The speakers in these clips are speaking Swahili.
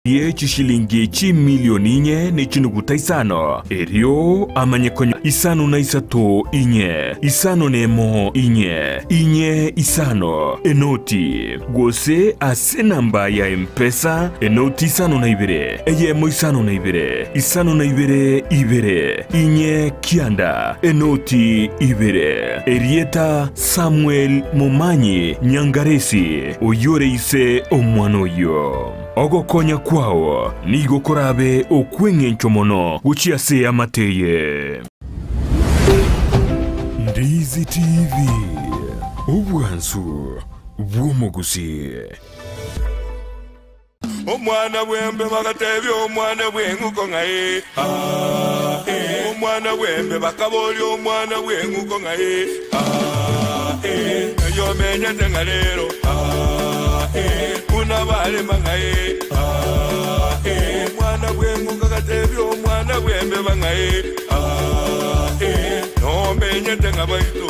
Chishilingi chi milioni inye ni chinuguta isano. Erio amanyekonyo isano na isato inye. Isano nemo inye. Inye isano. Enoti. Gwose ase namba ya M-Pesa. Enoti isano na ibere. Eyemo isano na ibere. Isano na ibere ibere. Inye kianda. Enoti ibere. Erieta Samuel Momanyi Nyangaresi. Oyore ise omwanoyo. Ogokonya kwao nigo korabe okweng'encho mono guchiase amateye. Ndizi TV obwansu bw'omugusi. Omwana bwembe bagatebya omwana bw'enguko ngaye. Omwana bwembe bakaboli omwana bw'enguko ngaye. Eyo menya tengalero. Kuna bale mangaye. Omwana bw'enguko gatebya omwana bwembe bangaye. No menya tengabaito.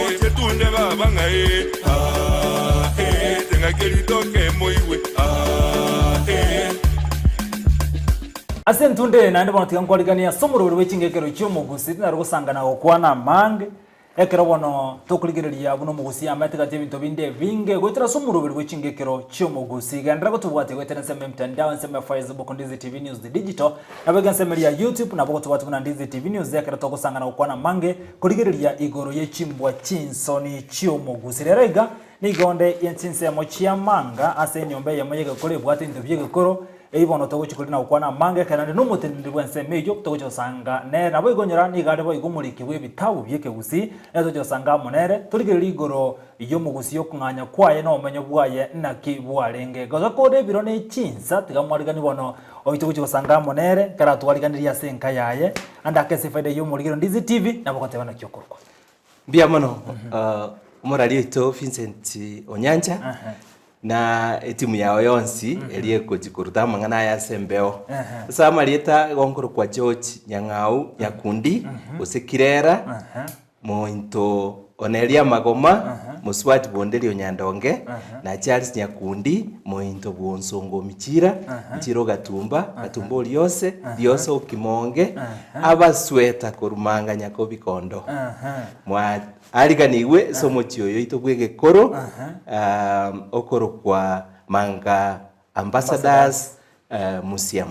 Oche tunde baba ngaye. Tengakelitoke moiwe. Asentunde na ndibona tikankwalingania somurubiri w'ekingekero ky'omugusi tinarugusangana okwana mange ekero bono tokuligereria buno mugusi amategati ebintu binde binge gwetera somurubiri w'ekingekero ky'omugusi gendera gotubwate gwetera nseme mtandao nseme Facebook Ndizi TV News the digital nabega nseme ya YouTube nabo gotubwate kuna Ndizi TV News ekero togusangana okwana mange kuligereria igoro y'echimbwa chinsoni ky'omugusi rerega nigonde yensinse mo chiamanga ase nyombe yamuyege kole bwate into byegekoro eibono togochikuri na ukwana mange kandi n'umutindi bwense mejo togochosanga ne nabo igonyora ni gade bo igumuriki we bitabu byekegusi ezo cyosanga monere turigeri igoro iyo mugusi yo kunganya kwaye no menyo bwaye naki bwarenge goza kode biro ne chinsa tigamwarigani bono obito cyosanga monere kara twariganiria senka yaye anda kese faida yo murigero Ndizi TV nabo kotebana cyokorwa mbia mono umurari ito Vincent Onyanja na etimu yao yonsi eliye kujikuruta mangana ya sembeo sa marieta gonkoro kwa George Nyang'au Nyakundi usekirera mointo Onelia Magoma Muswati Bondelio Nyandonge na Charles Nyakundi mointo Bwonsongo Michira Michiro Gatumba Liose Okimonge abasweta korumanga Nyakobi Kondo mwa aliganiwe somo chiyo ito gwegekoro okoro kwa Manga Ambassadors Museum.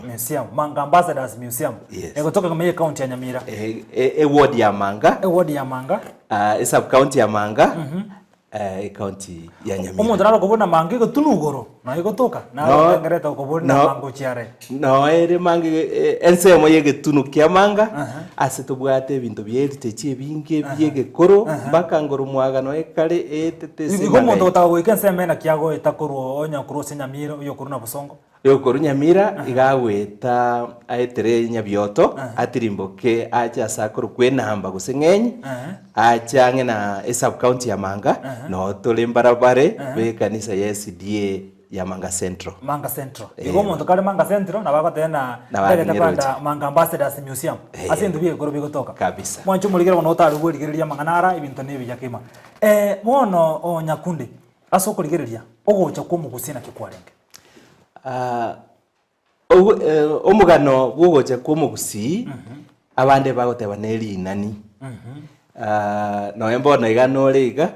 Manga Ambassadors Museum. Yes. Kutoka kwenye county ya Nyamira. Ward ya Manga. Ward ya Manga. Sub county ya Manga. County ya Nyamira. Umuntu raro kubona Manga iko tunugoro na iko toka na ngereta kubona Manga chiare. No ere Manga ense moyege tunukia Manga asetubwate bintu byerite binge byegekoro mbaka ngoro mwagano ekale etete Igo muntu utagwike nseme na kiago etakoro onya kurose Nyamira yo kuruna Busongo. Yokoro Nyamira igaweta aetere Nyabioto atirimboke acha sakoro kwenamba gusengenyi achange na sub county ya Manga no tolembarabare be kanisa ya SDA ya Manga Central. Manga Central. Igo muntu kale Manga Central na bakate na ndagete kwanda Manga Ambassadors Museum. Asindu bye goro bigotoka. Kabisa. Mwancho muligera bono taruguligereria manganara ibintu nebi yakima. Mono Onyakundi asokuligereria ogocha ko mugusina kikwarenge. Omugano gwogocha ko mugusi abande bagoteba neri nani no embona igano liga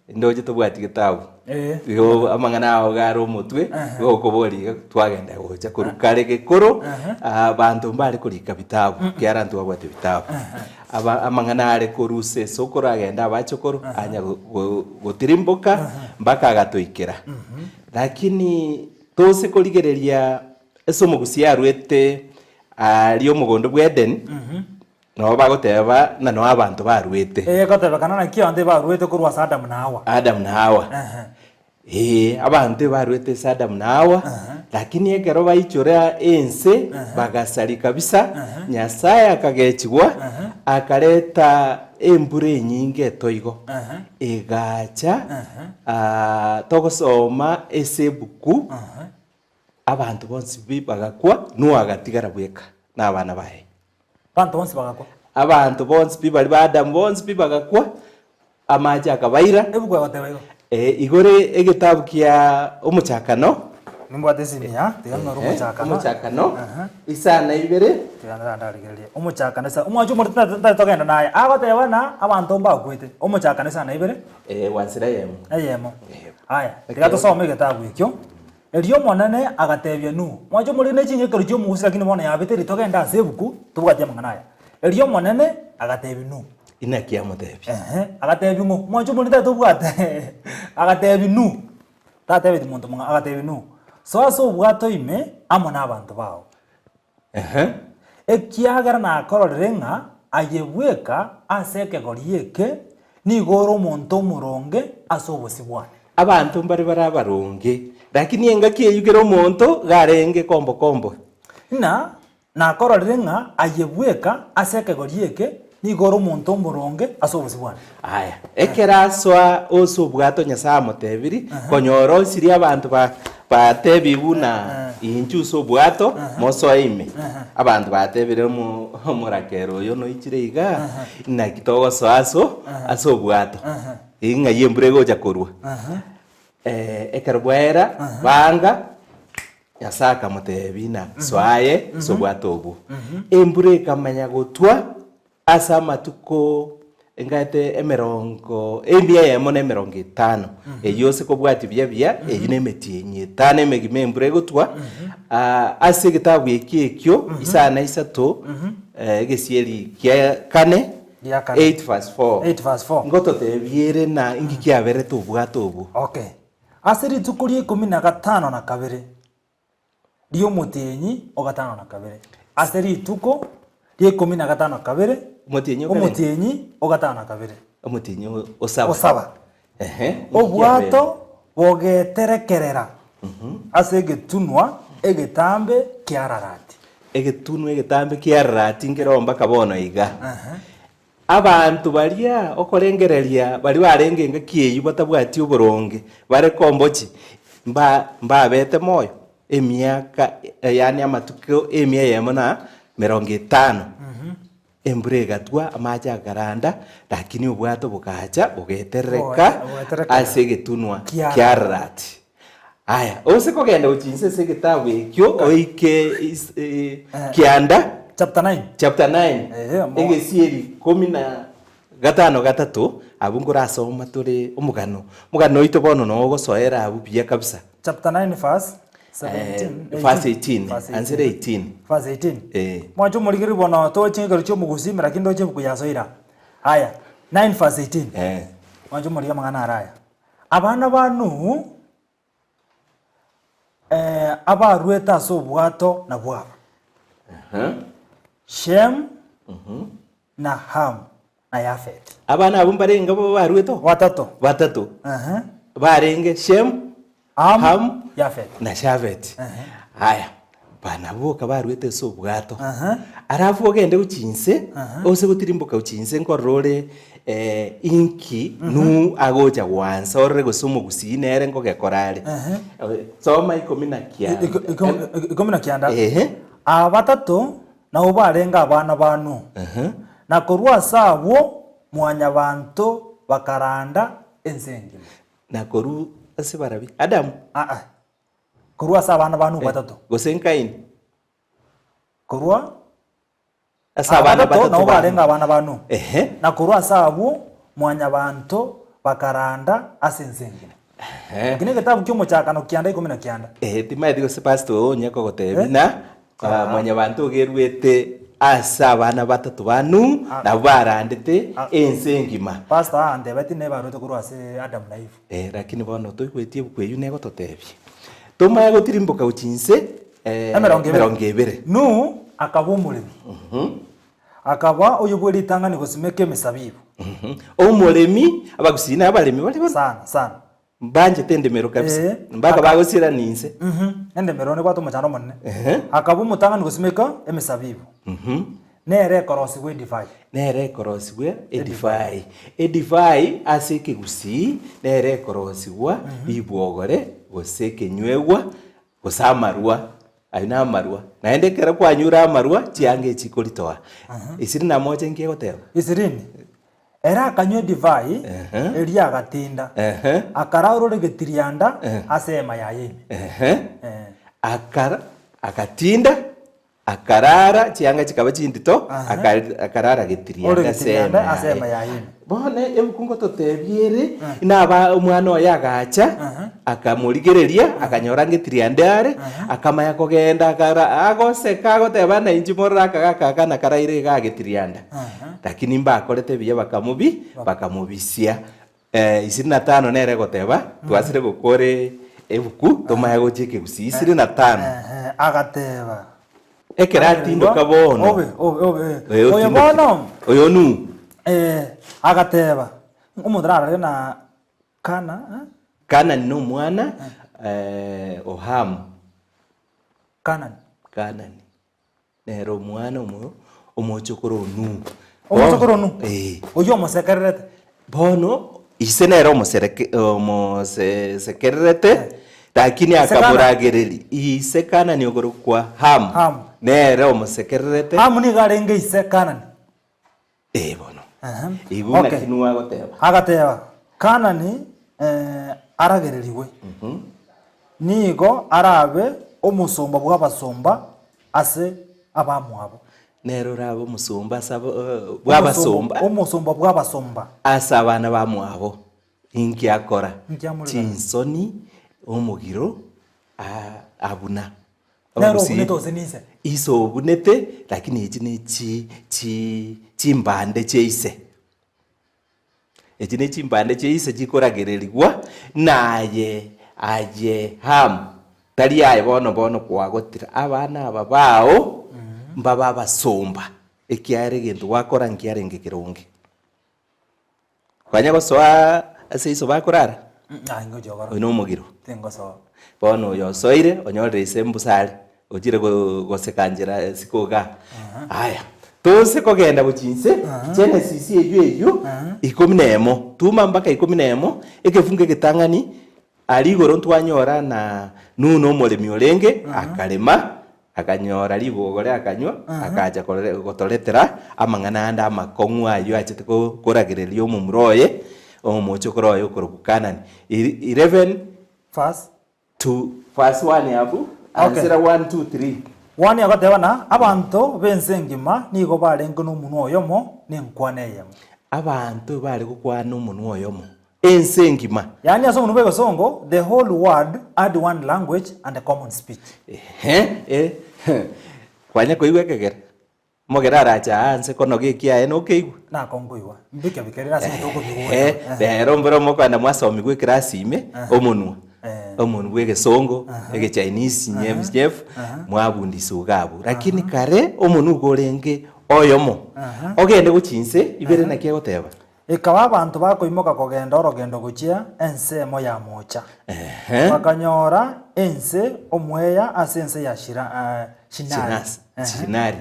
ndoje tubwati gitabu yo amangana aho garo mutwe gokobori twagenda gocha kurukare gekoro abantu mbali kulika bitabu kyarantu bagwate bitabu amangana are koruse sokoro agenda abachokoro anya gotirimboka mbaka agatoikera lakini tose koligereria esomo gusiarwete ali omugondo bweden no bagoteba na no abantu barwete goteba kana na kionde barwete kurwa Adam na Hawa abantu barwete Adam na Hawa lakini ekero baichora ense bagasari kabisa Nyasaye akagechigwa akareta embure nyinge toigo egacha togosoma esebuku abantu bonsi bibagakwa nuagatigara bweka n'abana bahe abantu bonsi bagakwa abantu bonsi bari Adam bonsi bibagakwa amaje akabaira ebugwa bateba igore egitabu kya omuchakano nimbwate simia tigana umuchakano umuchakano isana ibere tigana ndarigereria umuchakano sa umwacho muri tugenda naye agoteba na abantu mbakwite umuchakano isana ibere wansira yemo ayemo aya tigato some getabu ikyo elio monene agatebia nu mwacho muri ne chinyekero cyo mugusi lakini bona yabeteri tugenda sebuku tubwate mangana elio monene agatebi nu inakia mutebi agatebi ngo mwacho muri tubwate agatebi nu tatebi muntu munga agatebi nu so bwato ime amo n'abantu bawo ekiagara na kororenga ayebweka aseke gorieke nigoro muntu muronge asobosibwane abantu mbari barabaronge lakini engaki eyugero muntu garenge kombo na kororenga ayebweka aseke gorieke nigoro muntu muronge asobosibwane aya ekeraswa osobwato nyasa mutebiri konyoro siri abantu batebi buna inchuso bwato mosoime abantu batebire murakero yo no ichiriga na kitogo soaso aso bwato inga yembure goja korwa ekarwera banga yasaka mutebi na swaye so bwato obu embure kamanya gotwa asa matuko engate emerongo embia yemo ne merongo 5 eyose ko bwati bya eyine metinye 5 emegime embure gotwa ase gitabu ekyo isana isato egesieri kya kane 8:4 ngoto tebiere na ingiki abere to bwato obu okay aseri tukuri 15 na kabere dio mutenyi o 5 na kabere aseri tuko dio 15 na kabere umutenyi o 5 na kabere umutenyi osaba obwato bogeterekerera ase getunwa egetambe kiararati egetambe kiararati ngeromba kabono iga abantu baria okorengereria bari barengenga kieyu batabwati oboronge bare kombochi mba bete moyo emiaka yani amatukio emia yemo na 50 embure gatwa amaja garanda lakini obwato bukacha bugetereka ase getunwa kiararati aya ose kogenda uchinse se gitabu ekyo oike kianda chapter 9 egesieri 15 abungura asoma turi umugano ito bono no gosoera abu bia kabisa chapter 9 verse 18 answer 18 verse 18 mwacho muligiri bono to chingero cyo mugusimira lakini ndo chebu kuyasoira aya 9 verse 18 mwacho muliga mangana araya abana banu abarweta so bwato na bwaba Shem na Ham na Yafet abana abo mbarenga bo barweto batatu barenge Shem Ham Yafet na Shafet haya bana boka barwete so bwato arafu ogende uchinse ose gutirimboka uchinse ngorore inki nu agoja wansa orre gosumu gusinere ngogekorare soma 10 kianda abatatu na ubarenga abana banu na korwa sabo mwanya bantu bakaranda ensenge na koru ase barabi Adam korwa sabo abana banu batatu gosenkaini korwa asa abana batatu na ubarenga abana banu na korwa sabo mwanya bantu bakaranda asensenge kine gitabu cyo muchakano kianda 10 timaidi gose pastor onyeko gotebina mwanya bantu gerwete asa abana batatu banu na barandete ensengima pastor ande bati ne barote kurwa se Adam life lakini bono toigwetie bukweyu nego totebie toma gotirimboka uchinse emerongebere nu akabumulimi akaba oyubweri tangani gosimeke misabibu omulemi abagusina abalemi bali sana mbanje tendemero kabisa mbaka bagosira ninse endemero ne kwato machano monne akabu mutangani gosimeka emisabibu nere korosibwe edify aseke gusi nere korosibwa ibwogore goseke nywewa gosamarwa aina marwa naende kera kwanyura marwa chiange chikoritoa isiri na moja ngegoteba isirini era akanywa divai eria agatinda akaraurore getirianda asema yaye akatinda akarara chianga chikaba chindito akarara getirianda asema yaye bone ebukungo totebiere inaba umwana oya agacha akamurigereria akanyora getiriandare akamaya kogenda agoseka agoteba na inji morra akagakana karaire ga getirianda lakini mbakorete biya bakamubisia 25 nere goteba twasire gukore ebuku tomaya gocheke gusi 25 agateba ekerati ndo kabono oyo bono oyo nu agateba umudrara na kana no mwana Oham kana nero mwana omochokoro nu oyo mosekerete bono isenero mosekerete lakini akamuragereri isekana ni ogoro kwa Ham nero mosekerete Ham ni garenge isekana bono ibuna kinwa agateba kana ni aragereriwe nigo arabe omusumba bw'abasumba ase abamwabo nero rabo musumba sabo bw'abasumba omusumba bw'abasumba asa abana bamwabo inki akora chinsoni omugiro abuna nero bunetose nise iso bunete lakini iki ni chimbande cheise ejine chimbande cheise chikoragererigwa naye aye Ham tari aye bono kwagotira abana aba bao mbaba basomba ekiare gento wakora nkiare ngekirungi kwanya gosoa ase iso bakorara ngo jogoro no mugiro tengo so bono yo soire onyore sembusale ojire gosekanjira sikoga aya tose kogenda buchinse Genesis eyo 11 tuma mpaka 11 ekefunge getangani aligoro ntwanyora na nuno molemi olenge akalema akanyora libogore akanywa akaja gotoretera amangana anda amakongu ayo achete koragereria omumuroye omochokoroyo korokukana 11 verse 1 yabu answer 1 2 3 wani agatebana abantu bensengima nigo barengo n'umuntu oyomo nenkwaneyemo abantu bari gukwana umuntu oyomo ensengima yani aso umuntu begosongo the whole world had one language and a common speech kwanya koigwe kegera mogera aracha anse kono gikia eno keigwa na kongoiwa mbike bikerera sinto ko bigwa rero mbero mokwana mwasomi gwe klasi ime omunwa omuntu bwegesongo ege Chinese nyef mwabundisa ugabu lakini kare omuntu ugorenge oyomo ogende guchinse ibere nakie goteba ikaba abantu bakoimoka kogenda orogendo guchia ensemo ya mocha bakanyora ense omweya asense ya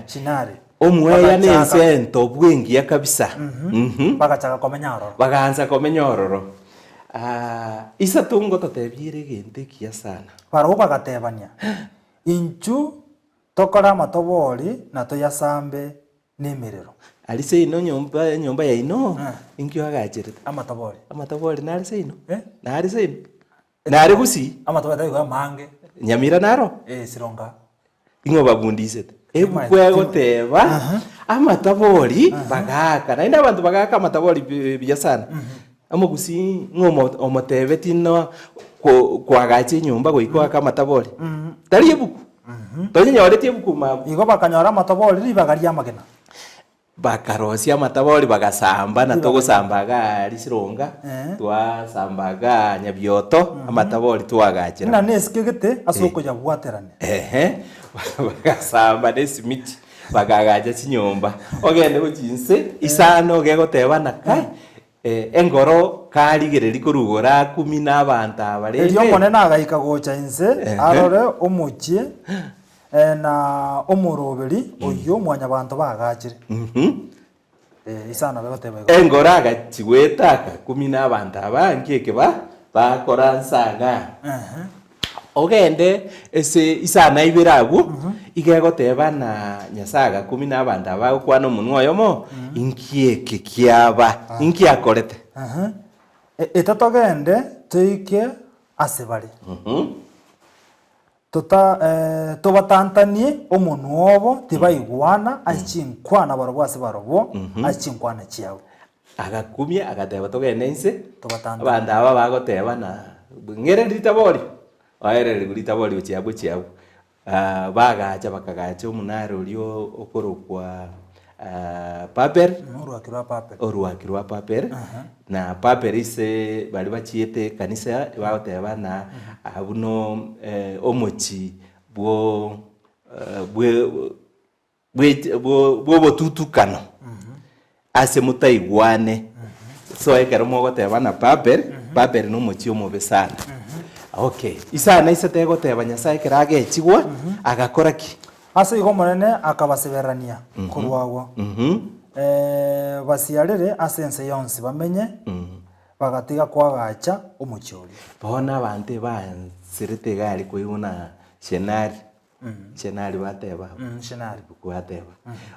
shinari omweya nense ento bwengia kabisa bagachaka komenyororo baganza komenyororo isa tungo totebire gente kia sana baro bagatebania inchu tokora matobori na toyasambe nemerero alise ino nyomba ya ino inkyo agachirite amatobori narise ino narise ino nare gusi amatobori tayo mange nyamira naro sironga ingo babundisete ebukwe goteba amatobori bagaka na inda abantu bagaka amatobori biya sana amogusi ngomo omotebe tino kwagache nyumba goiko akamatobori tari ebuku tonye nyorete ebuku igo bakanyora amatobori ribagaria magena bakarosia matabori bagasamba na togosambaga risironga twasambaga nyabioto amatabori twagachira na nesikegete asoko ya bwaterane bagasamba nesimiti bagagaja chinyomba ogende guchinse isano gegotebana kai engoro karigereri korugora 10 n'abantu abarebe elio monene agaika gocha inse arore omuchie na omuroberi oyo mwanya bantu bagachire isana begoteba engoro agachigwetaka 10 n'abantu abangieke bakora nsanga ogende ese isana ibiragu igegoteba na nyasaga kumi na abanda bagokwana omunwa oyomo inkieke kiaba inkiakorete etatogende tuike asebare tobatantanie omonwa obo tibaigwana achinkwana barobwo ase barobwo achinkwana chiao agakumia agateba togende nse Tobatantanie. abanda aba bagoteba na ng'ere ritabori aerere ritabori chiabo bagacha bakagacha omunara orio okorokwa paper oruaki rwa paper na paper ise bari bachiete kanisa bagoteba na abuno omochi bwo botutukano ase mutaigwane so ekero mogoteba na paper no mochi omobe sana okay isana ise tegoteba nyasaye keragechigwa agakora ki ase igo monene akabaseberania korwago basiarere ase ense yonsi bamenye bagatiga kwagacha omochori bona abante bansirete gari koiguna shenari bateba shenari kwateba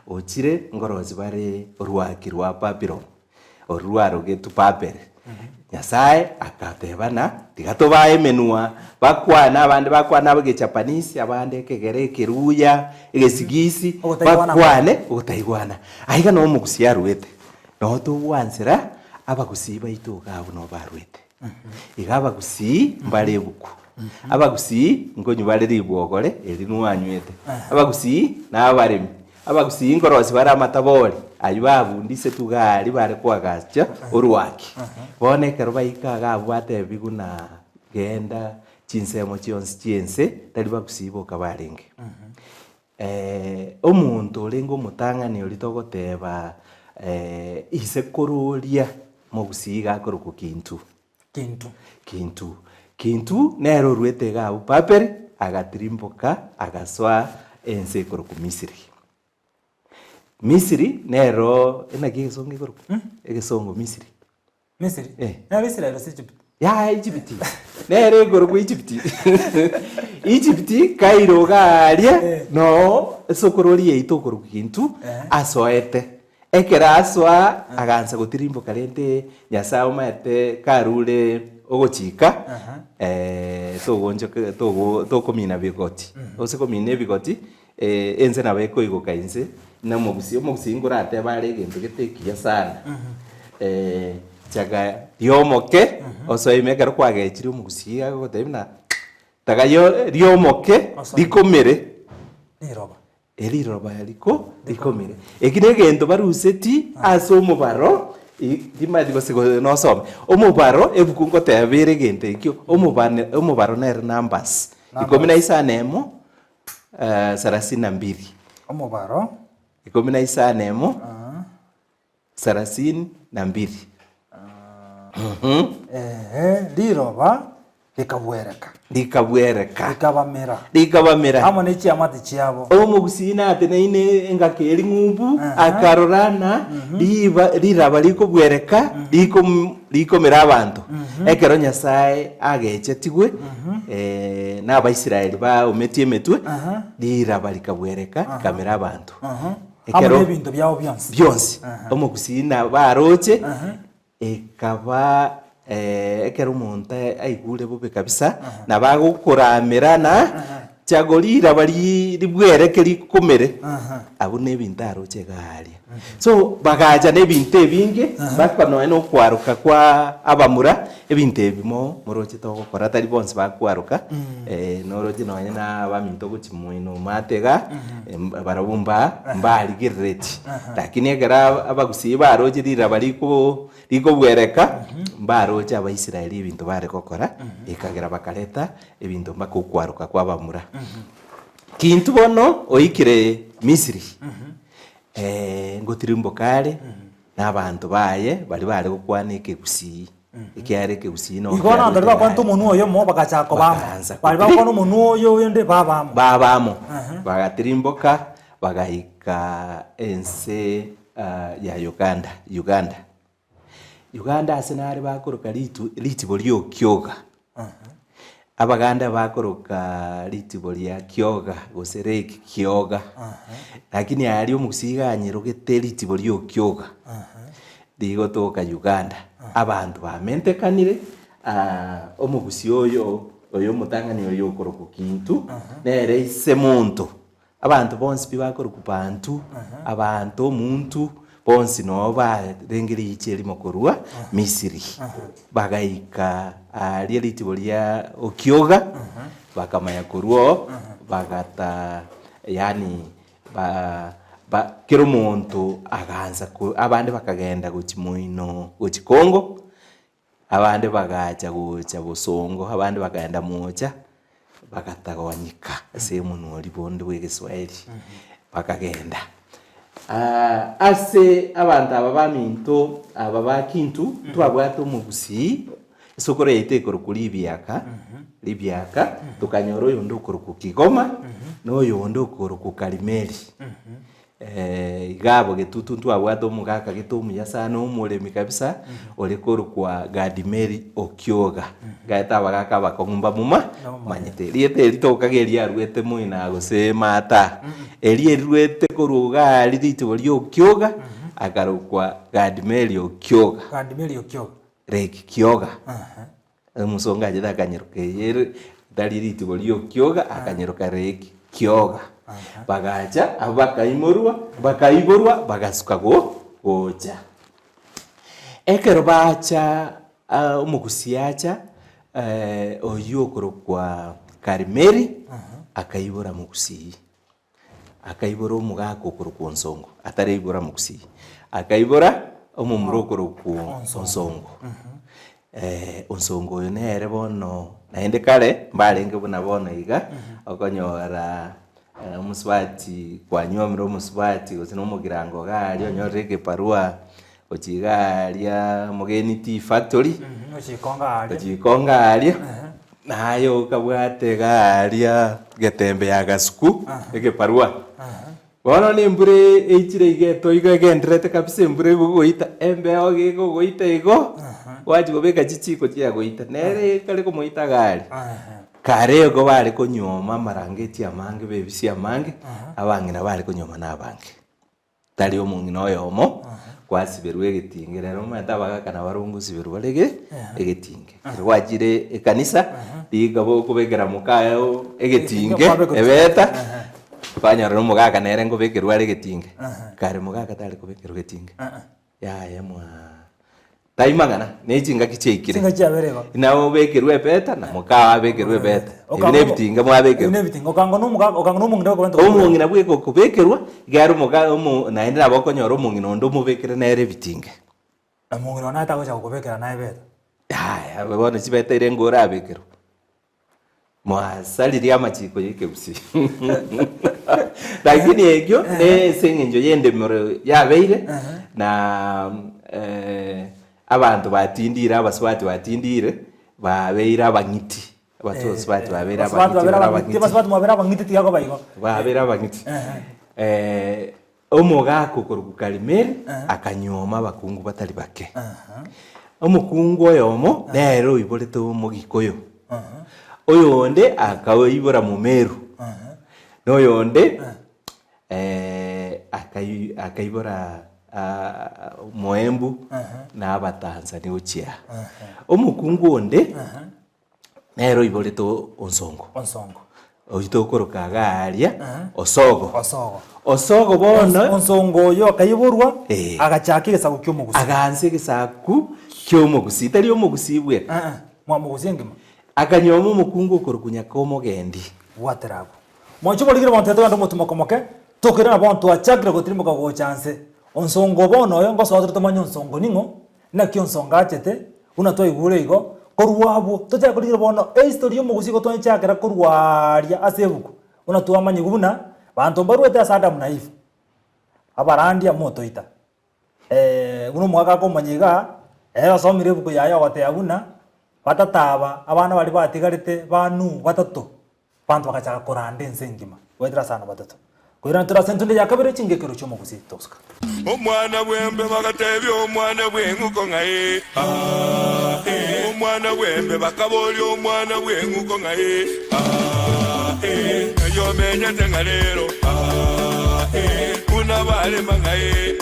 ochire ngorozi bare oruaki rwa papiro oruaro getu papere nyasaye akatebana tigatobaye menua bakwana abande bakwana abage Japanese abande kegere keruya egesigisi bakwane utaigwana aiga no mugusia ruete no tuwansira abagusi baituga abo no barwete igaba gusi mbale buku abagusi ngonyu bare ribwogore eri nuanywete abagusi na abaremi abagusi ngorosi bara matabori ayubabundise tugari bare kwagacha oruaki bonekero baikaga abwate biguna genda chinsemo chionsi chiense tari bagusiboka barenge omuntu orengo mutangani oritogoteba ise kororia mogusiga koroko kintu nero ruete gabu paperi agatirimboka agaswa ense koroko Misiri nero enagisongi koroko egesongo Misiri na Israel ase Egypt ya Egypt nero koroko Egypt Cairo garia no sokororia ito koroko kintu asoete ekera aswa agansa gotirimboka rente nyasao maete karure ogochika tokomina bigoti ose komina bigoti ense na beko igoka inse na mogusi ngorate bare egento getekia sana chaga riomoke oso imekero kwagechire omugusi agotebina tagayo riomoke rikomere eriroba yariko rikomere ekine gento baruseti ase omubaro dimadi gosigo no some omubaro ebukungo tebere gente ikyo omubaro nere numbers ikomina isanemo 32 omubaro ikomina isanemo 32 liroba likabwereka likabamera amo ne chiamati chiabo omugusina ateneine engakeri ng'umbu akarorana riraba likobwereka likomera abantu ekero nyasaye agechetigwe n'abaisiraeli baometie emetwe riraba likabwereka likamera abantu ekero ebinto byao byonsi omugusina baroche ekaba ekero omonto aigure bobe kabisa na bagokoramerana chagorira bari ribwereke rikomere abo nebintu aroche garia so bagaja nebintu ebinge bakanoe no kwaruka kwa abamura ebintu ebimo moroche togokora tari bonse bakwaruka noroche nonya na baminto gochimoino matega barabumba mbali gireti lakini egera abagusi baroche rira bariko bwereka baroche abaisiraeli ebintu bare gokora ekagera bakareta ebintu bakokwaruka kwa abamura kintu bono oikire Misiri ngotirimbokare n'abantu baye bari bare gukwana ekegusi ikiare kegusi no igona ndari bakwantu umuntu oyo mo bagachako bari bakwana umuntu oyo nde babamo bagatirimboka bagahika ense ya Uganda asenari bakoroka litibo lyokyoga abaganda bakoroka ritibo ria kioga gosereki kioga lakini ari omusiganye rogete ritibo rio kioga digotoka Uganda abantu bamentekanire omugusi oyo mutangani oyo okoroka kintu nere ise muntu abantu bonsi bakoroka bantu abantu omuntu bonsi no barengeri icheri mokorua Misiri bagaika ria ritibo ria okioga bakamaya koruo bagata yani kero muntu aganza abande bakagenda guchimoino guchikongo abande bagacha gucha busongo abande bagenda mucha bagatagonyika sehemu nori bondo bw'Igiswahili bakagenda ase abantu aba baminto aba bakintu twabwata omugusi isoko reite korokuri libyaka tukanyoro yondo koroku Kigoma no yondo koroku Karimeri igabo getutu twabwata omugaka gito muyasana omuremi kabisa ole korokwa Gadimeri Okioga gaeta bagaka bakongumba muma manyete riete ritokageria ruete muina gosema ata erie ruete koruga rito rio Okioga akarokwa Gadimeri Okioga Reki Kioga musonga jeda kanyeruke yere daliriti rio Okioga akanyeruka Reki Kioga bagacha bakaiborwa bagasuka gocha ekero bacha omugusiacha oyo korokwa Karimeri akaibora mugusi akaibora omugako korokwa Nsongo atareibora mugusi akaibora omumurokoro ku Nsongo Nsongo nere bono naende kare mbarenge buna bono iga okonyora omusubati kwanyomira omusubati gosino omugirango gali onyoreke parua ochigalia Mugeni Tea Factory ochikonga alia nayo kabwate galia getembe ya gasuku eke parua bono ni mbure eichire igeto igenderete kabisa mbure gogoita embe oge gogoita igo waji gobeka chichiko chia goita nere kale komoita gali kare go bari konyoma marangeti amange bebisi amange abangina bari konyoma nabange tali omungino yomo kwasiberwe egetinge rero mata bagakana barungu siberu barege egetinge rwajire ekanisa digabo kubegera mukayo egetinge ebeta banyara no mugaka nere ngo bekerwa egetinge kare mugaka tali kubekerwa egetinge ya mwa taimangana nechinga kicheikire singa chaberego nawo bekerwe beta na mukawa bekerwe beta ibine bitinga mwa bekerwa ibine bitinga okango no mungina ko bento omungina bweko kubekerwa garo muga naendera bakonyora omungina ondo mubekere nere bitinga amungina na tago cha kubekera naye beta ya babone chibeta ire ngora bekerwa mwasaliria amachiko yikebusi lakini egyo ne sengenjo yende moro yabeire na abantu batindira abaswati batindire babeira abangiti abatoswati babeira abangiti tiago bayigo babeira abangiti omugako koruku Karimeri akanyoma bakungu batali bake omukungu oyomo nero iboreto omugikoyo oyonde akaibora mumeru noyonde akaibora Moembu na abatanzania ochia omukungu onde nero iboreto Nsongo oyito koroka garia osogo bono Nsongo yo akayiborwa agachakire saku kyomugusi aganse gisaku kyomugusi tari omugusi bwe mwamugusi ngima akanyoma omukungu okorokunya komogendi waterabo mwancho boligire bonteto ndo mutumokomoke tokira bonto achakire gotirimuka go chance Nsongo bono yo ngoso atoro tomanyo Nsongo ningo na kyo Nsonga achete una to igure igo korwabo tocha kuligire bono history yo mugusi goto nchakira korwaria asebuku una to amanyi gubuna bantu barwete asada munaifu abarandia moto ita uno mwaka ko manyiga asomire buku yayo wate abuna batataba abana bali batigarite banu batatu bantu bakachaka korande nsengima wedra sana batatu kwira ntura sentunde yakabere chingekero cyo mugusi toska omwana bwembe bagatebyo omwana bwenguko ngaye omwana wembe bakaboli omwana wenguko ngaye yo menya tengalero kuna bale mangaye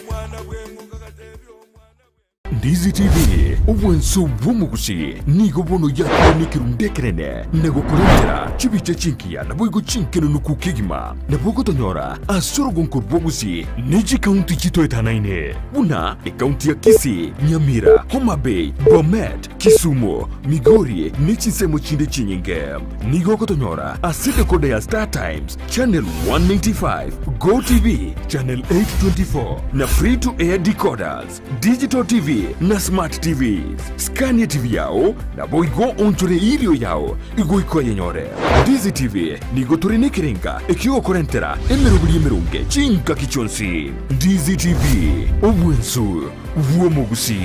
mwana wenguko katebyo Ndizi TV ubwenso bw'omugusi nigo bono yakonikiru ndekerene nego kurentera chibiche chinkia na boigo chinkeno nukukigima na bogo tonyora asorogon kurbogusi neji county chito etanaine buna e county ya Kisii, Nyamira, Homa Bay, Bomet, Kisumu, Migori nechi semo chinde chinyinge nigo kotonyora aside kode ya Star Times channel 195 Go TV channel 824 na free to air decoders digital TV na smart TVs. Scania TV yao na boigo onchore irio yao igo ikoye nyore. Dizi TV nigo turine kirenga ekio korentera emerubuli emerunge chinka kichonsi. Dizi TV obwensu uomogusi.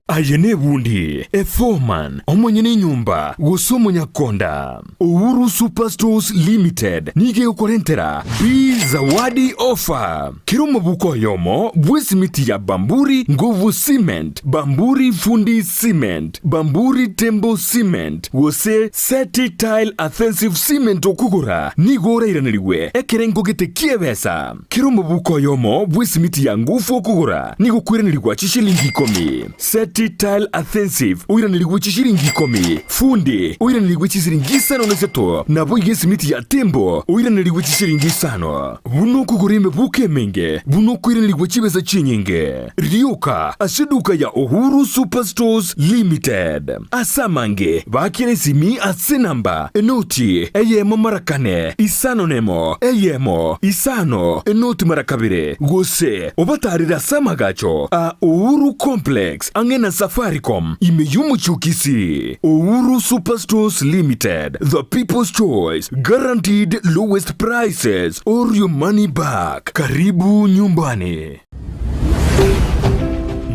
Ayene bundi, Foreman, omwenyene nyumba, wosomo nyakonda. Uhuru Superstores Limited, nige ukorentera, B zawadi offer. Kirumo buko yomo, bwesimiti ya Bamburi nguvu cement, Bamburi fundi cement, Bamburi tembo cement, wose seti tile offensive cement okugura, nigora iraniriwe, ekerengo gete kiebesa. Kirumo buko yomo, bwesimiti ya nguvu okugura, nigo kwiranirwa chishilingi 10. Seti tile offensive uiranirigwe chishiringi 10. Fundi uiranirigwe chishiringi 5 nabo yesimiti ya tembo uiranirigwe chishiringi 5. Buno kugurime buke menge buno kuiranirigwe chibeza chinyinge. Ryoka asiduka ya Uhuru Superstores Limited asamange bakire simi asenamba enoti eyemo marakane isano nemo eyemo isano enoti marakabire gose obatarira samagacho a Uhuru Complex angena Safaricom imeyumu chukisi. Uhuru Superstores Limited, the people's choice, guaranteed lowest prices or your money back. Karibu nyumbani.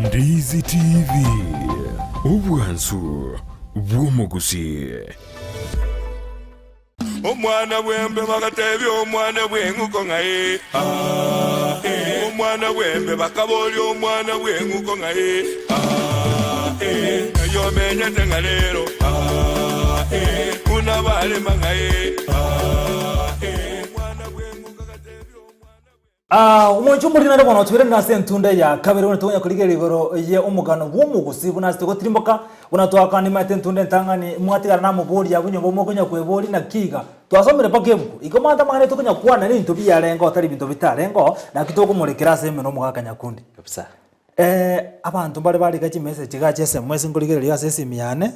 Ndizi TV ubwansu bw'omugusi. omwana wembe bakatebyo omwana wenguko ngaye omwana wembe bakaboli omwana wenguko ngaye yo menya tengalero kuna bale mangaye mwana wenguko katebyo umuntu muri nare bono tubere na sentunda ya kabere bono tunya kurigera iboro ye umugano w'umugusi bunasi tuko tirimboka bunatwakani mate ntunda ntangani mwatigara na mubori ya bunyo bomo kunya kwebori na kiga twasomere pakebuko ikomanda mane tukunya kwana ni ntubi ya rengo atari bintu bitarengo na kitoko murekera seme no mugakanya kundi kabisa. Abantu bari gachi message gachi SMS ngurigera ya sesimi yane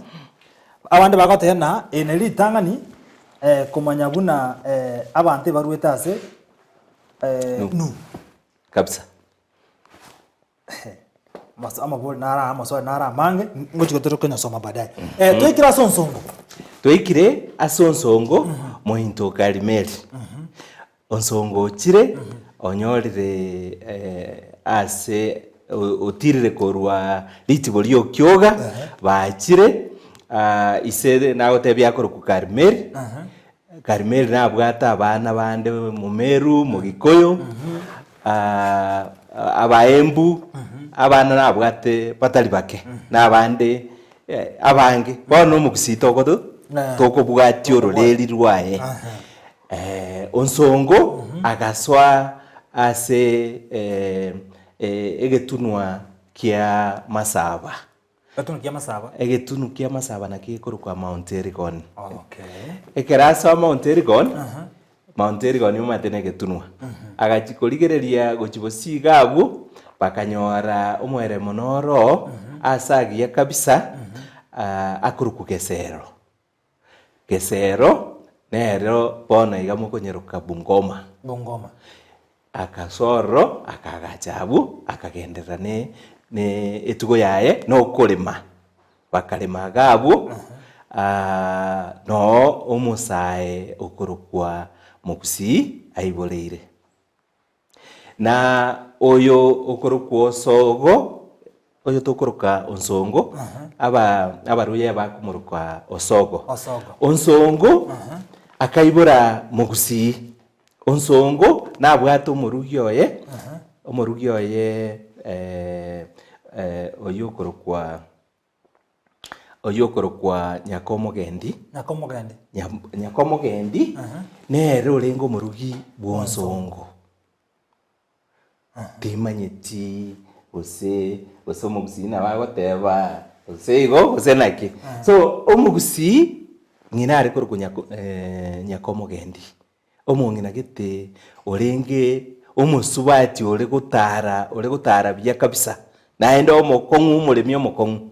abandi bagotena eneli tangani kumanya buna abantu baruetase nu kabisa. Amaboli nara amaswali nara mange ngochiko turukonya soma baadaye. Tuikira sonsongo. Tuikire asonsongo mohinto kalimeri. Onsongo chire onyorire ase otirire korwa litiboli yo kyoga bachire isede nago tebya koro ku kalimeri. Karimeri nabwata abana bande mu Meru mu Gikoyo abaembu abana nabwate batali bake nabande abange bono mu kusito kodo toko bwati ororeri rwaye onsongo agaswa ase egetunwa kia Masaba. Egetunu kia Masaba na kikoro kwa Mount Elgon. Okay. Ekerasa Mount Elgon. Mount Elgon yumatene egetunwa. Agachikorigereria gochibosiga abo bakanyora omwere monoro asagia kabisa akuruku Gesero. Gesero nero bona igamo konyeruka Bungoma. Akasoro akagachabu akagendera ne etugo yaye no kulima bakalima gabo no omusae okurukwa mukusi aiboleire na oyo okurukwa osogo oyo tokuruka onsongo abaruye bakumuruka osogo onsongo akaibora mukusi onsongo nabwato omurugyoye oyokorokwa Nyakomogendi. Nyakomogendi nere orengo morugi bwonsongo. Timanyeti ose omugusi na bagoteba ose igo ose naki. So omugusi ngina ari korokwa Nyakomogendi. Omongina gete orenge omusubati ore gutara bya kabisa. Naenda omokongu omuremi omokongu.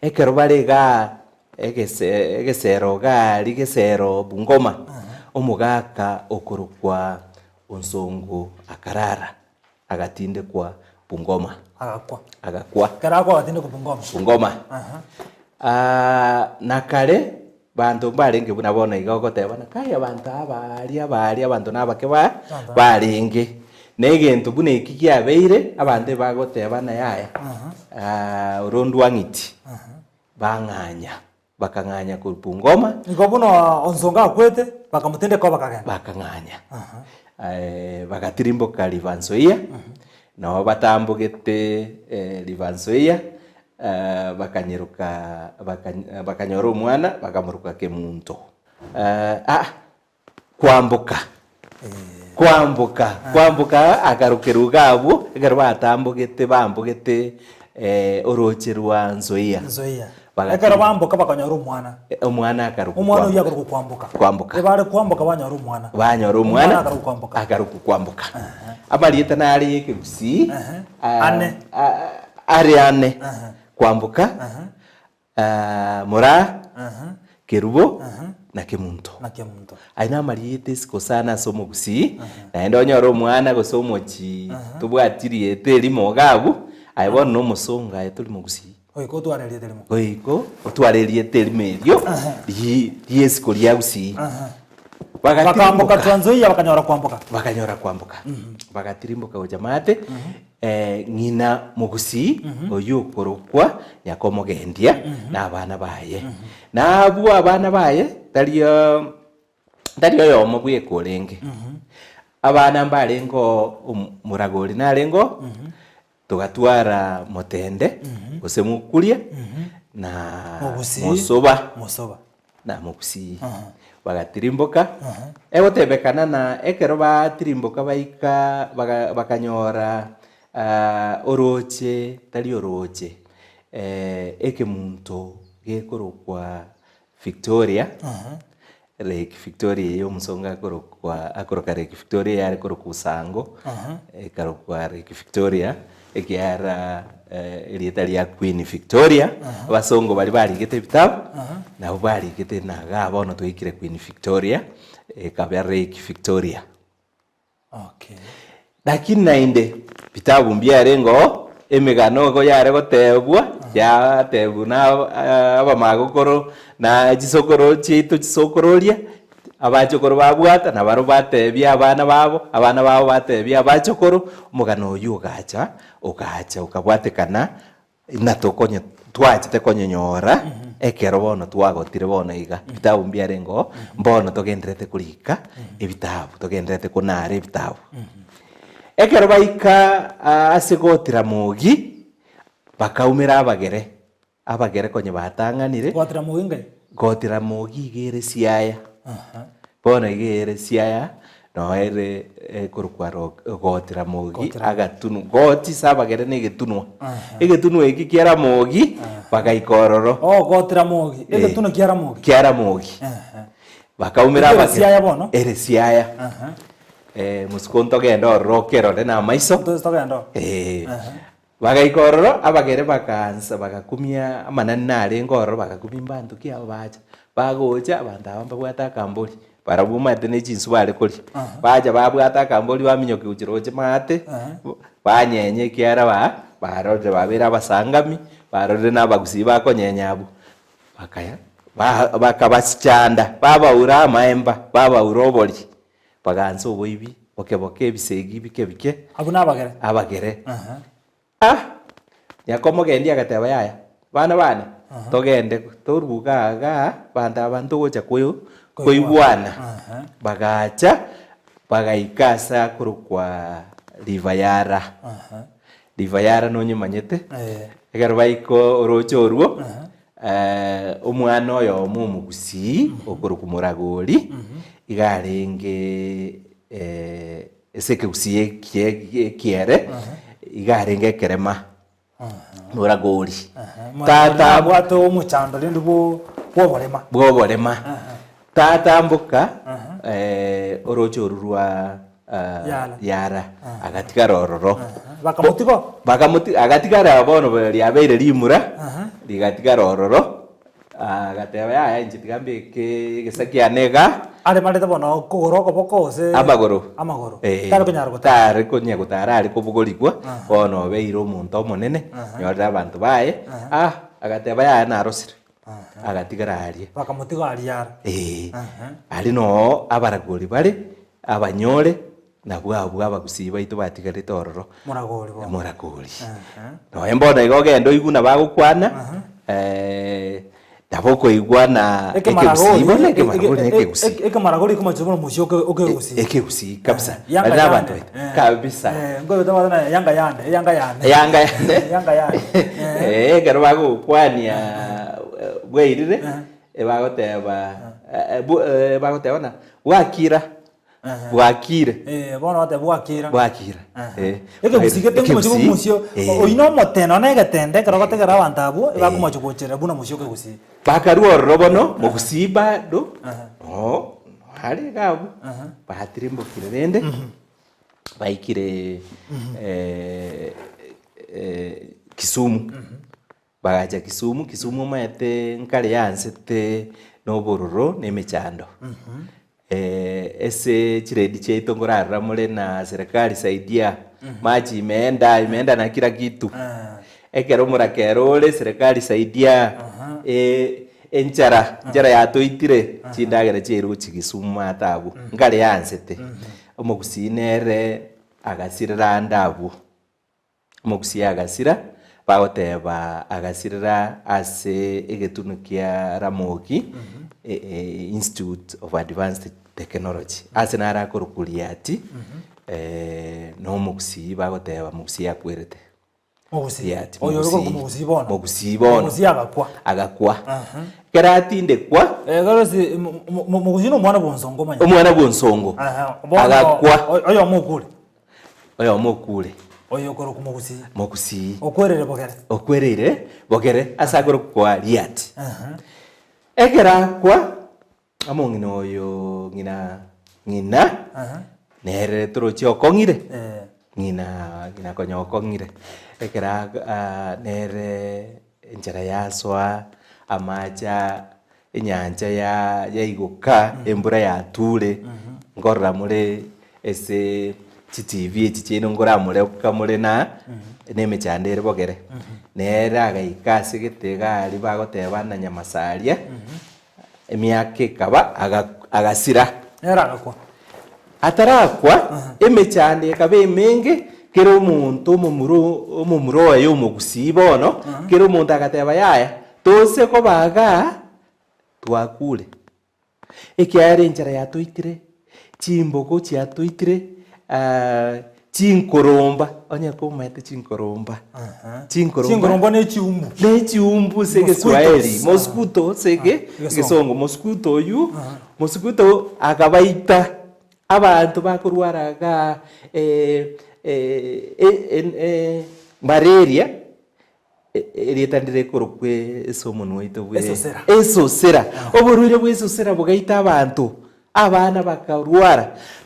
Ekero barega egesero gari gesero Bungoma. Omugaka okorokwa onsongo akarara agatinde kwa Bungoma. Agakwa. Karagwa agatinde ku Bungoma. Nakare bantu barenge bunabona igogotebana kaya abantu abari abantu nabake barenge negento bune ikigiabeire abande bagotebana yaya urondu wangiti banganya bakanganya ku Bungoma ngo buno onsonga akwete bakamutende ko bakanganya bagatirimboka Livansoia no batambugete Livansoia bakanyora omwana bakamuruka Kemunto. Kwambuka agarukeruga abo egero batambugete bambugete oroche rwa Nzoia. Egero bambuka bakanyora omwana akaruka. Omwana uya kwambuka. Ebare kwambuka banyora omwana agaruka kwambuka. Amalieta nari ekebusi ane kwambuka Mura Kerubo na Kemunto. Aina mariete sikosana somugusi naenda onyora omwana gosomochi tubwatirie teri mogabu aibona no musonga etuli mugusi oiko twarerie terimo oiko otwarerie teri merio diesiko lya gusi bakambuka Nzoia bakanyora kwambuka bagatirimboka ojamate ngina mugusi oyokorokwa Nyakomogendia n'abana baye nabo abana baye taliyo yomo bwekorenge abana mbarengo muragori narengo tugatwara Motende osemukuria na Musoba na mugusi bagatirimboka egotebekana na ekero batirimboka baika bakanyora oroche tali oroche Ekemunto gekorokwa Victoria Lake Victoria yo musonga akoroka Lake Victoria yari korokwa Sango ekarokwa Lake Victoria ekiara elieta lya Queen Victoria abasongo bali barigete bitabu nabo barigete naga bono twikire Queen Victoria ekabya Lake Victoria. Lakini nainde bitabu mbyarengo emigano go yare gotebwa ya tebuna abamagokoro na gisokoro chitu gisokororia abachokoro babwata na baro batebya abana babo batebya abachokoro omugano oyu ugacha ukabwatekana inatokonye twachite konyonyora ekero bono twagotire bono iga bitabu mbyarengo mbono togenderete kurika ebitabu togenderete kunara ebitabu ekero baika asegotira mugi bakaumira abagere konye batanganire gotira mugi igere Siaya bono igere Siaya no ere kurukwa gotira mugi agatunu goti sabagere negetunwa egetunwa iki kiara mugi bakaikororo gotira mugi egetunwa kiara mugi bakaumira abagere Siaya bono ere Siaya muskonto gendo rokero na maiso bagaikororo abagere bakansa bagakumia amanani nare ngoro bagakumia bantu kiabo bacha bagocha abantu abamba bwata kambori barabuma tene chinsu bare kuri baja babwata kambori baminyoke uchiroche mate banyenye kiara barode babera basangami barode nabagusi bakonyenyabu bakaya bakabasichanda babaura maemba babaura obori baganso boibi boke ebisegi bike abagere Nyakomogendi agateba yaya bana togende torugaga abantu gocha koibwana bagacha bagaikasa kurukwa Livayara River Yara no nyimanyete egero baiko orocho oruo omwana oyo omugusi okoroku Muragori igarenge eseke gusie kiere igarenge kerema Muragori tata bwato omuchando lindu bwoborema tata mbuka orocho orurwa Yara agatigara ororo agatigara bono liabeire limura ligatigara ororo agateba yaya inchitigambe gesakia nega ale maleta bono kugoroko bokose amagoro tare konya gutara ari kubugorigwa bono beire omuntu omonene nyorera abantu baye agateba yaya narosire agatigara arie bakamutiga Yara ari no abaragori bari abanyore nabwo abagusi baitu batigarite ororo Muragori no embona igogendo iguna bagukwana ndaboko igwana Maragori kumachumo musyo ekegusi kabisa ari abantu kabisa ngoyo tabana yanga garo bagukwania bweirire bagoteba na wakire bono ate bwakira ekegusigete musyo oino moteno na egetende kero bategera abantu abo bakumachugochera buna musyo kegusi bakarua robono mugusi bado hari gabu bahatirimbo kirende baikire Kisumu bagaja Kisumu maete nkare yansete nobororo nemechando ese chiredi cheito ngorara mule na serikali saidia maji imeenda na kila kitu ekero murakero ole serikali saidia enchara yatoitire chindagera cheru Kisumu atabu ngare yansete omugusinere agasirira ndabu omugusi agasira bagoteba agasirira ase egetunu kia Ramogi Institute of Advanced Technology ase nara korukuria ati no mugusi bagoteba mugusi yakwerete mugusi bono agakwa keratinde kwa garosi mugusi no mwana bonsongo manya omwana bonsongo agakwa oyo mukule oyo koroku mugusi okwerere bogere asa korukwa riati egera kwa amongina oyo ngina nere torochi okongire ngina konyo okongire egera nere enchara yaswa amaja enyanja ya iguka embura ya ture ngorra mure ese TV echichino ngora mure kamure na nemechandere bogere nera agaikase getega ari bagoteba na nyamasaria emiake kaba agasira nera agakwa atarakwa emechande kabe menge kero omuntu omumuro ayo omugusi bono kero omuntu agateba yaya tose ko baga twakure ekiare enchara yatoitire chimbogo chiatoitire chinkoromba onye ko maete chinkoromba ne chiumbu sege Swahili mosquito sege gesongo mosquito yu mosquito akabaita abantu bakurwaraga malaria eritandire korokwe esomono waito bwe esosera oburure bwe esosera bugaita abantu abana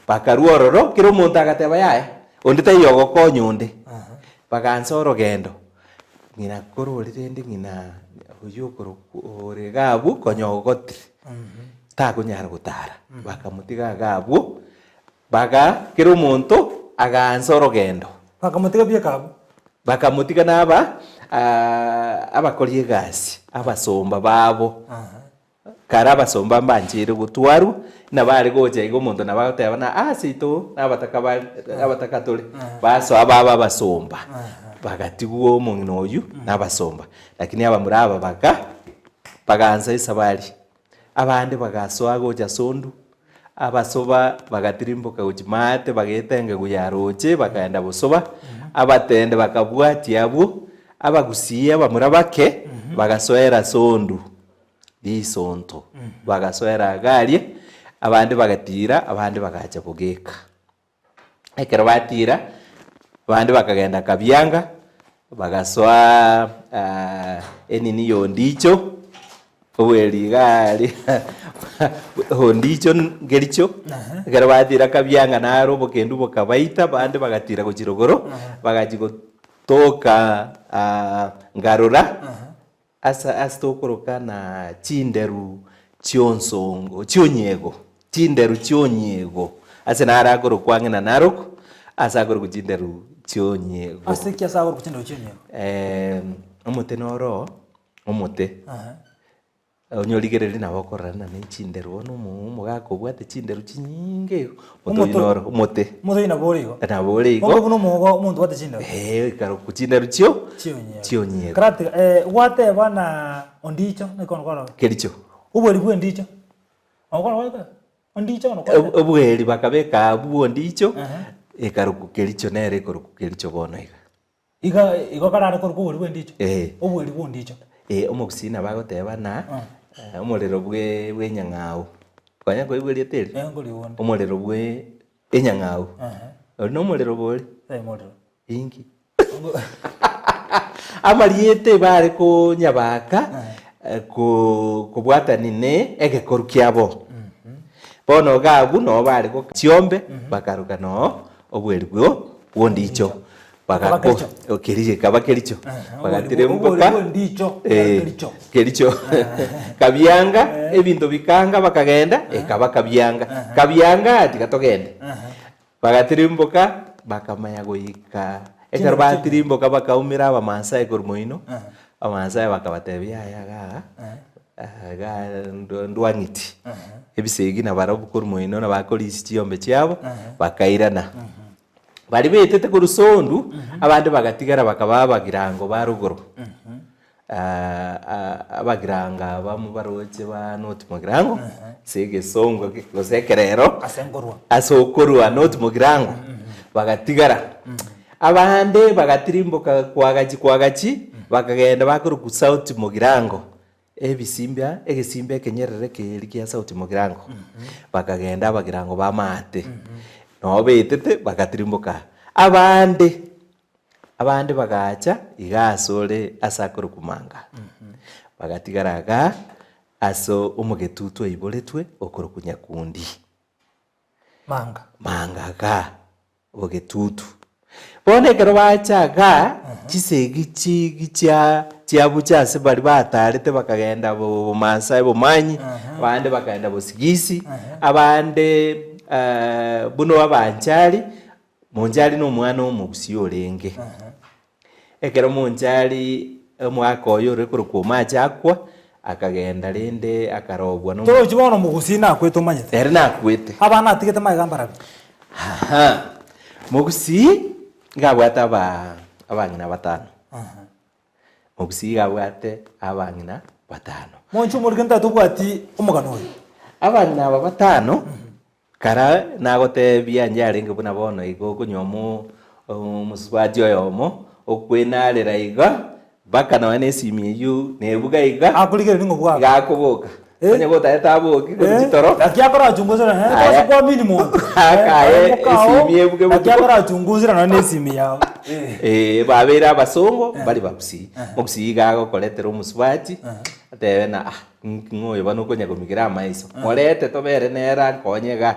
bakarwaroro kero omuntu agateba yaya ondita yogo konyonde bagansa orogendo ngina kororire ndi ngina oyokoro oregabu konyogotire takunyara gutara bakamutiga gabu baga kero omuntu agansa orogendo bakamutiga byakabu bakamutiga naba abakori egasi abasomba babo kara abasomba mbanjire gutwaru nabari goja igo omuntu nabateba na asito nabatakatore baso ababa basomba bagatiwo omungino oyu nabasomba lakini abamuraba baganza isabari abandi bagasoa goja sondu abasoba bagatirimboka ujimate bagetenge guyaroche bakaenda busoba abatende bakabwatia abo abagusia bamurabake bagasoera sondu lisonto bagasoera garie abandi bagatira abandi bagacha bugeka ekero batira abandi bakagenda kabyanga bagasoa enini yondicho obweli gali hondicho ngericho ekero batira kabyanga naro bokendu bokabaita abandi bagatira kuchirogoro bagachi toka ngarura asa tokoroka na chinderu chionsongo chionyego chinderu chionyego ase narakoro kwang'ina naroko asa akoro kuchinderu chionyego ase kia sa akoro kuchinderu chionyego omote noro omote onyorigereri nabo okorana na chinderu ono omogaka obwate chinderu chinyinge omote noro omote mote ina borigo naborigo obo no mogo omuntu wate chinderu ikaro kuchinderu chionyego krati wate bana ondicho nekono kono kericho ubweri bwendicho okono wate ondicho no obweri bakabeka abu ondicho ikaro kukericho nere ikaro kukericho bono iga karara koro kubweri bwendicho obweri bwendicho omogusina bagoteba na omorero bwe nyang'au kwanya koibwerie teri omorero bwe enyang'au no omorero bori ingi amariete bare ko nyabaka kubwata nine egekoru kiabo bono gabu no bare ko chiombe bakaruka no obweri bwo wondicho bagako okirije kabakericho bagatire mboka kericho kabyanga ebintu bikanga bakagenda kabyanga ati katogende bagatire mboka bakamaya goika ekaro batire mboka bakaumira abamasai korumoino abamasai bakabatebya ga ndwangiti ebisegi na barabu korumoino na bakolisi chiombe chiabo bakairana bari betete ku rusondu abandi bagatigara bakaba bagirango baruguru abagiranga bamubaroche ba noti mugirango sege songo gosekerero asokorwa noti mugirango bagatigara abandi bagatirimboka kwagachi bakagenda bakuru ku sauti mugirango egesimba kenyerere keri kia sauti mugirango bakagenda bagirango bamate no betete bagatirimboka abandi bagacha igasore asakoro kumanga bagatigaraga aso umugetutu iboletwe okoro kunyakundi manga ga ogetutu bone kero bachaga chisegi chiabucha se bari batarete bakagenda bo Masai bo manyi abandi bakagenda bo Sigisi abandi buno abanjali monjali no mwana omugusi orenge ekero monjali mwaka oyo rekoro kumacha akwa akagenda rende akarobwa no to chibono mugusi na kweto manyete ere na kwete abana atigete magamba mugusi ngabwata abangina batano mugusi ngabwate abangina batano monchu murigenda tubwati umugano oyo abangina batano kara nagotebia njarenge buna bono igo kunyomo muswaji oyomo okwinarira iga baka na wane simi yu nebuga iga akurigere ningo bwa gakubuka onye gota boki ko gitoro akyakora chunguzira ko kwa minimum akaye simi ebuge buko akyakora chunguzira na nesimi yawe babera abasongo bali bakusi mukusi gago koletera umuswaji atebe na ngoyo bano konya kumigira amaiso molete tobere nera konyega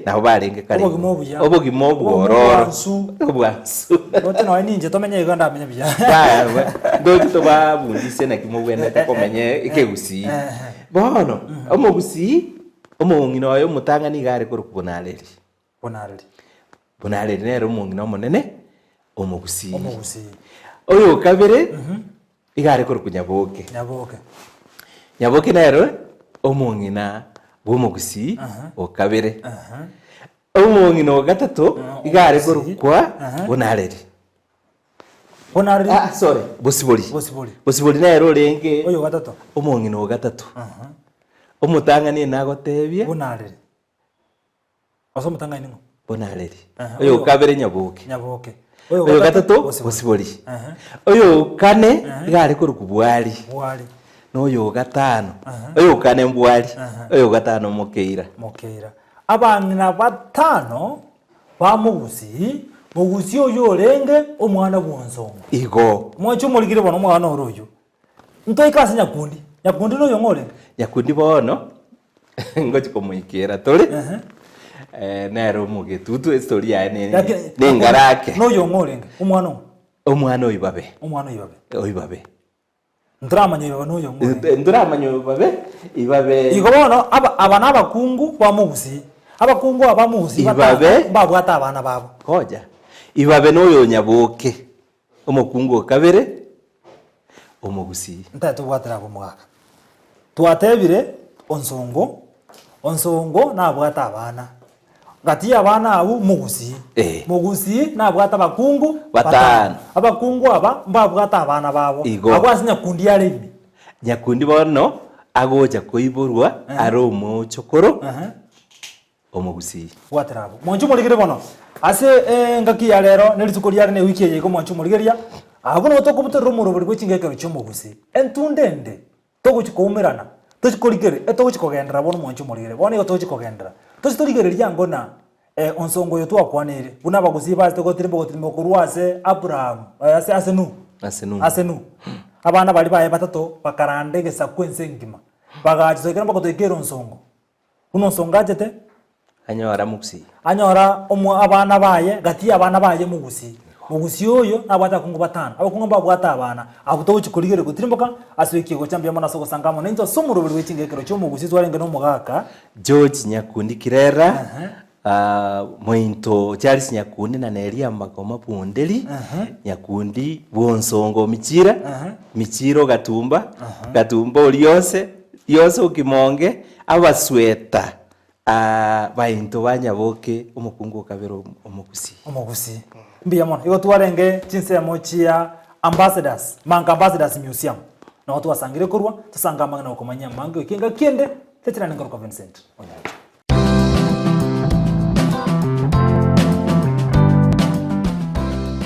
nabo barenge kare obogimo bwororo obwansu ote no ninje tomenye iganda amenye bya ndo to babundise na kimobwene takomenye ikegusi bono omogusi omongino oyo mutangani gare kurukubonareri bonareri nero omongino monene omogusi oyo kabere igare kurukunyaboke nyaboke nero omongina bw'omugusi okabere omongina gatatu igare kurukwa bonareri sorry bosibori nero renge oyo gatatu omongina gatatu omutangani nagotebie bonareri aso mutangani ngo bonareri oyo kabere nyaboke Oyo gatatu osibori. Oyo kane igari kuruku bwari. N'oyo gatano. Oyo kane mbwari. Oyo gatano mukeira. Abana batano bamugusi mugusi oyo orenge omwana bwonsongo. Igo. Mwacho muligire bono mwana oroyo. Ntoi kasi nyakundi. Nyakundi no yongore. Nyakundi bono. Ngochi komwikira tole. Nero mugetutu historia ne ngarake. No yongore omwana. Omwana oyibabe. Oyibabe. Ndramanya yo no yongore. Ndramanya ibabe. Igo bono abana abakungu bamugusi. Abakungu abamuzi ibabe babwata abana babo. Koja. Ibabe noyo nyaboke. Omukungu kabere. Omugusi. Ntatu bwatira ko mwaka. Twatebire onsongo nabwata abana. Gati abana abo mugusi. Mugusi nabwata abakungu batano. Abakungu aba babwata abana babo. Abwasinya kundi yaremi. Nyakundi bono agoja koiburwa aromo chokoro. Omugusi. Watrabo. Monchu muligire bono. Ase ngaki ya lero nelitsukuri yari ne wiki yego monchu muligeria. Abuno tokubuta rumuro buri gwikingekero cy'omugusi. Entundende toguchikomerana. Tochikoligere etoguchikogendera bono monchu muligire. Bono tochikogendera. Tochitoligere ngona onsongo yo twakwanire. Buna bagusi bazi togotirimo kurwase Abraham. Asenu. Abana bali baye batato bakarande gesa kwensengima. Bagachizokera bakotekera onsongo. Uno nsongajete anyora mugusi. Anyora abana baye gati abana baye mugusi. Mugusi oyo nabata kungu batana. Abakungu babwata abana. Abuto chikoligere gutirimboka aswiki go chambia mona soko sangamo nento somuro buri wechingekero cyo mugusi twarenge no mugaka. George Nyakundi Kirera. Mointo Charles Nyakundi na Neria Makoma Pundeli. Nyakundi Bwonsongo Michira. Michiro Gatumba. Gatumba Oliose. Yose ukimonge abasweta. Bainto banyaboke umukungu kabero omugusi. Mbia mona igo twarenge chinsemo chia ambassadors museum. Na watu wasangire kurwa tusanga mangana okomanya mango ikinga kiende tetirana ngoro Vincent.